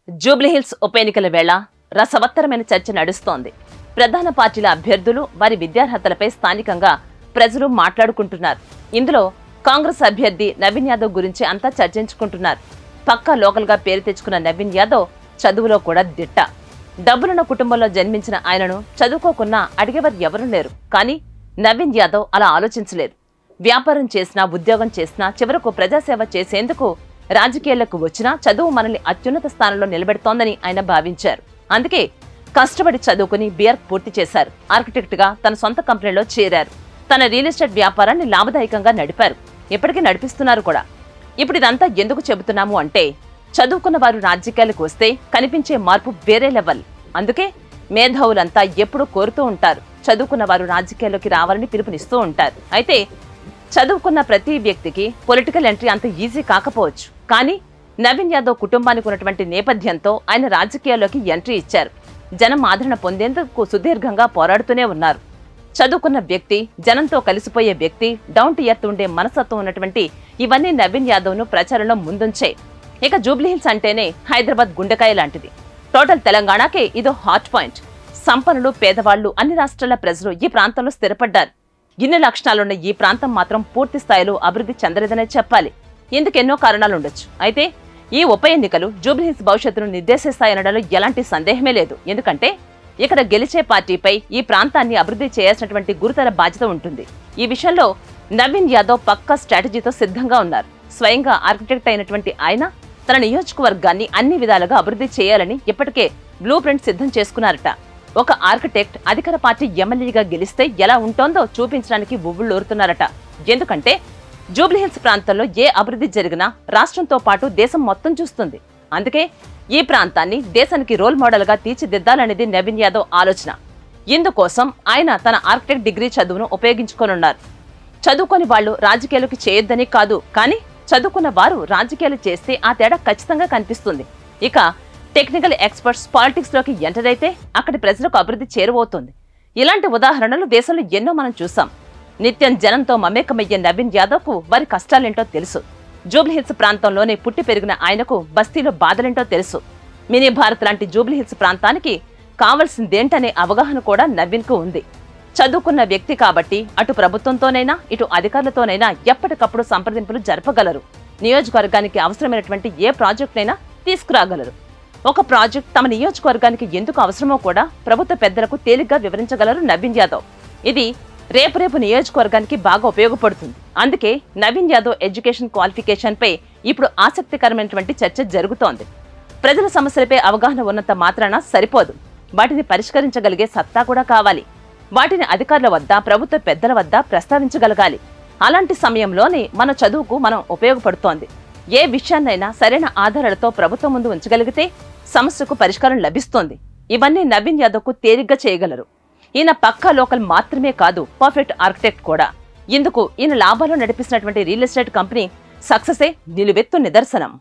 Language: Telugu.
జూబ్లీహిల్స్ ఉప ఎన్నికల వేళ రసవత్తరమైన చర్చ నడుస్తోంది. ప్రధాన పార్టీల అభ్యర్థులు వారి విద్యార్హతలపై స్థానికంగా ప్రజలు మాట్లాడుకుంటున్నారు. ఇందులో కాంగ్రెస్ అభ్యర్థి నవీన్ యాదవ్ గురించి అంతా చర్చించుకుంటున్నారు. పక్కా లోకల్ గా పేరు తెచ్చుకున్న నవీన్ యాదవ్ చదువులో కూడా దిట్ట. డబ్బులున్న కుటుంబంలో జన్మించిన ఆయనను చదువుకోకున్నా అడిగేవారు ఎవరూ లేరు. కానీ నవీన్ యాదవ్ అలా ఆలోచించలేదు. వ్యాపారం చేసినా ఉద్యోగం చేసినా చివరకు ప్రజాసేవ చేసేందుకు రాజకీయాలకు వచ్చినా చదువు మనల్ని అత్యున్నత స్థానంలో నిలబెడుతోందని ఆయన భావించారు. అందుకే కష్టపడి చదువుకుని బిఆర్ పూర్తి చేశారు. ఆర్కిటెక్ట్ గా తన సొంత కంపెనీలో చేరారు. తన రియల్ ఎస్టేట్ వ్యాపారాన్ని లాభదాయకంగా నడిపారు. ఇప్పటికీ నడిపిస్తున్నారు కూడా. ఇప్పుడు ఇదంతా ఎందుకు చెబుతున్నాము అంటే చదువుకున్న వారు రాజకీయాలకు వస్తే కనిపించే మార్పు వేరే లెవెల్. అందుకే మేధావులంతా ఎప్పుడూ కోరుతూ ఉంటారు, చదువుకున్న వారు రాజకీయాల్లోకి రావాలని పిలుపునిస్తూ ఉంటారు. అయితే చదువుకున్న ప్రతి వ్యక్తికి పొలిటికల్ ఎంట్రీ అంత ఈజీ కాకపోవచ్చు. కానీ నవీన్ యాదవ్ కుటుంబానికి ఉన్నటువంటి నేపథ్యంతో ఆయన రాజకీయాల్లోకి ఎంట్రీ ఇచ్చారు. జనం ఆదరణ పొందేందుకు సుదీర్ఘంగా పోరాడుతూనే ఉన్నారు. చదువుకున్న వ్యక్తి, జనంతో కలిసిపోయే వ్యక్తి, డౌన్ టు ఎర్త్ ఉండే మనస్తత్వం ఉన్నటువంటి ఇవన్నీ నవీన్ యాదవ్ ను ప్రచారంలో ముందుంచే. ఇక జూబ్లీహిల్స్ అంటేనే హైదరాబాద్ గుండెకాయ లాంటిది. టోటల్ తెలంగాణకే ఇదో హాట్ పాయింట్. సంపన్నులు, పేదవాళ్లు, అన్ని రాష్ట్రాల ప్రజలు ఈ ప్రాంతంలో స్థిరపడ్డారు. ఇన్ని లక్షణాలున్న ఈ ప్రాంతం మాత్రం పూర్తి స్థాయిలో అభివృద్ధి చెందలేదనే చెప్పాలి. ఇందుకెన్నో కారణాలుండొచ్చు. అయితే ఈ ఉప ఎన్నికలు జూబ్లీహిల్స్ భవిష్యత్తును నిర్దేశిస్తాయనడంలో ఎలాంటి సందేహమే లేదు. ఎందుకంటే ఇక్కడ గెలిచే పార్టీపై ఈ ప్రాంతాన్ని అభివృద్ధి చేయాల్సినటువంటి గురుతర బాధ్యత ఉంటుంది. ఈ విషయంలో నవీన్ యాదవ్ పక్కా స్ట్రాటజీతో సిద్ధంగా ఉన్నారు. స్వయంగా ఆర్కిటెక్ట్ అయినటువంటి ఆయన తన నియోజకవర్గాన్ని అన్ని విధాలుగా అభివృద్ధి చేయాలని ఇప్పటికే బ్లూ ప్రింట్ సిద్ధం చేసుకున్నారట. ఒక ఆర్కిటెక్ట్ అధికార పార్టీ ఎమ్మెల్యేగా గెలిస్తే ఎలా ఉంటోందో చూపించడానికి ఉవ్వుళ్లూరుతున్నారట. ఎందుకంటే జూబ్లీహిల్స్ ప్రాంతంలో ఏ అభివృద్ధి జరిగినా రాష్ట్రంతో పాటు దేశం మొత్తం చూస్తుంది. అందుకే ఈ ప్రాంతాన్ని దేశానికి రోల్ మోడల్ గా తీర్చిదిద్దాలనేది నవీన్ యాదవ్ ఆలోచన. ఇందుకోసం ఆయన తన ఆర్కిటెక్ట్ డిగ్రీ చదువును ఉపయోగించుకోనున్నారు. చదువుకొని వాళ్లు రాజకీయాలకు చేయొద్దని కాదు, కానీ చదువుకున్న వారు రాజకీయాలు చేస్తే ఆ తేడా ఖచ్చితంగా కనిపిస్తుంది. ఇక టెక్నికల్ ఎక్స్పర్ట్స్ పాలిటిక్స్ లోకి ఎంటర్ అయితే అక్కడి ప్రజలకు అభివృద్ధి చేరువవుతుంది. ఇలాంటి ఉదాహరణలు దేశంలో ఎన్నో మనం చూసాం. నిత్యం జనంతో మమేకమయ్యే నవీన్ యాదవ్ కు వారి కష్టాలేంటో తెలుసు. జూబ్లీహిల్స్ ప్రాంతంలోనే పుట్టి పెరిగిన ఆయనకు బస్తీలో బాధలేంటో తెలుసు. మినీ భారత్ లాంటి జూబ్లీహిల్స్ ప్రాంతానికి కావాల్సిందేంటనే అవగాహన కూడా నవీన్ కు ఉంది. చదువుకున్న వ్యక్తి కాబట్టి అటు ప్రభుత్వంతోనైనా ఇటు అధికారులతోనైనా ఎప్పటికప్పుడు సంప్రదింపులు జరపగలరు. నియోజకవర్గానికి అవసరమైనటువంటి ఏ ప్రాజెక్టునైనా తీసుకురాగలరు. ఒక ప్రాజెక్ట్ తమ నియోజకవర్గానికి ఎందుకు అవసరమో కూడా ప్రభుత్వ పెద్దలకు తేలిగ్గా వివరించగలరు నవీన్ యాదవ్. ఇది రేపు నియోజకవర్గానికి బాగా ఉపయోగపడుతుంది. అందుకే నవీన్ యాదవ్ ఎడ్యుకేషన్ క్వాలిఫికేషన్ పై ఇప్పుడు ఆసక్తికరమైనటువంటి చర్చ జరుగుతోంది. ప్రజల సమస్యలపై అవగాహన ఉన్నంత మాత్రాన సరిపోదు, వాటిని పరిష్కరించగలిగే సత్తా కూడా కావాలి. వాటిని అధికారుల వద్ద, ప్రభుత్వ పెద్దల వద్ద ప్రస్తావించగలగాలి. అలాంటి సమయంలోనే మన చదువుకు మనం ఉపయోగపడుతోంది. ఏ విషయాన్నైనా సరైన ఆధారాలతో ప్రభుత్వం ముందు ఉంచగలిగితే సమస్యకు పరిష్కారం లభిస్తోంది. ఇవన్నీ నవీన్ యాదవ్ కు తేలిగ్గా చేయగలరు. ఈయన పక్కా లోకల్ మాత్రమే కాదు, పర్ఫెక్ట్ ఆర్కిటెక్ట్ కూడా. ఇందుకు ఈయన లాభాలు నడిపిస్తున్నటువంటి రియల్ ఎస్టేట్ కంపెనీ సక్సెసే నిలువెత్తు నిదర్శనం.